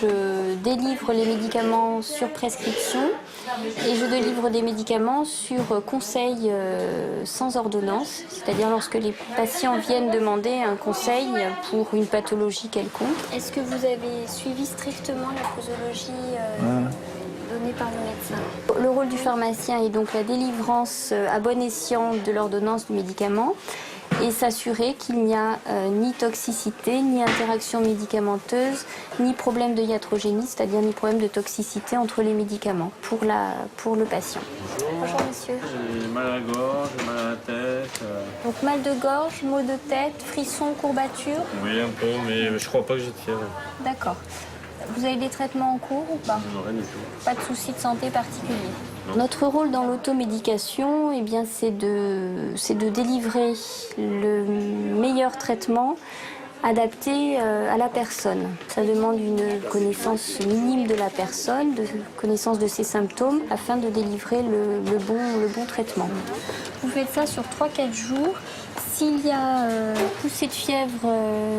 Je délivre les médicaments sur prescription et je délivre des médicaments sur conseil sans ordonnance, c'est-à-dire lorsque les patients viennent demander un conseil pour une pathologie quelconque. Est-ce que vous avez suivi strictement la posologie donnée par le médecin? Le rôle du pharmacien est donc la délivrance à bon escient de l'ordonnance du médicament et s'assurer qu'il n'y a ni toxicité, ni interaction médicamenteuse, ni problème de iatrogénie, c'est-à-dire ni problème de toxicité entre les médicaments pour le patient. Bonjour monsieur. J'ai mal à la gorge, j'ai mal à la tête. Donc mal de gorge, maux de tête, frissons, courbatures? Oui, un peu, mais je crois pas que j'ai de fièvre. D'accord. Vous avez des traitements en cours ou pas? Non, rien du tout. Pas de soucis de santé particuliers? Non. Notre rôle dans l'automédication, eh bien, c'est de délivrer le meilleur traitement adapté à la personne. Ça demande une connaissance minime de la personne, de connaissance de ses symptômes, afin de délivrer le bon traitement. Vous faites ça sur 3-4 jours. S'il y a poussée de fièvre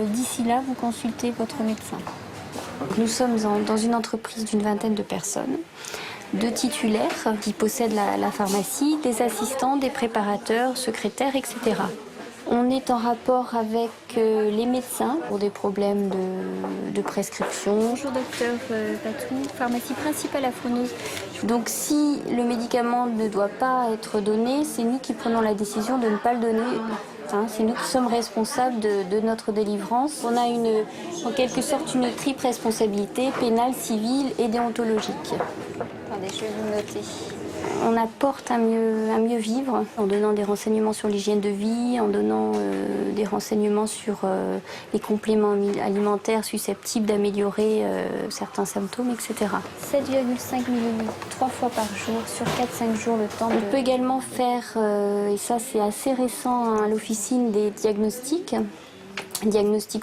d'ici là, vous consultez votre médecin. Nous sommes dans une entreprise d'une vingtaine de personnes, 2 titulaires qui possèdent la pharmacie, des assistants, des préparateurs, secrétaires, etc. On est en rapport avec les médecins pour des problèmes de prescription. Bonjour docteur Patou, pharmacie principale à Fauneuse. Donc si le médicament ne doit pas être donné, c'est nous qui prenons la décision de ne pas le donner. C'est nous qui sommes responsables de notre délivrance. On a en quelque sorte une triple responsabilité, pénale, civile et déontologique. Attendez, je vais vous noter. On apporte un mieux vivre en donnant des renseignements sur l'hygiène de vie, en donnant des renseignements sur les compléments alimentaires susceptibles d'améliorer certains symptômes, etc. 7,5 ml 3 fois par jour sur 4-5 jours le temps. On peut également faire, et ça c'est assez récent à l'officine, des diagnostics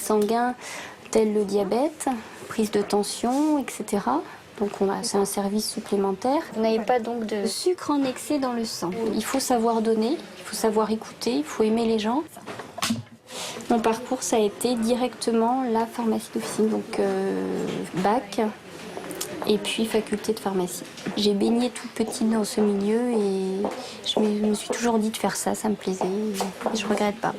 sanguins tels le diabète, prise de tension, etc. Donc c'est un service supplémentaire. Vous n'avez pas donc de sucre en excès dans le sang. Il faut savoir donner, il faut savoir écouter, il faut aimer les gens. Mon parcours, ça a été directement la pharmacie d'officine, donc bac et puis faculté de pharmacie. J'ai baigné toute petite dans ce milieu et je me suis toujours dit de faire ça, ça me plaisait et je ne regrette pas.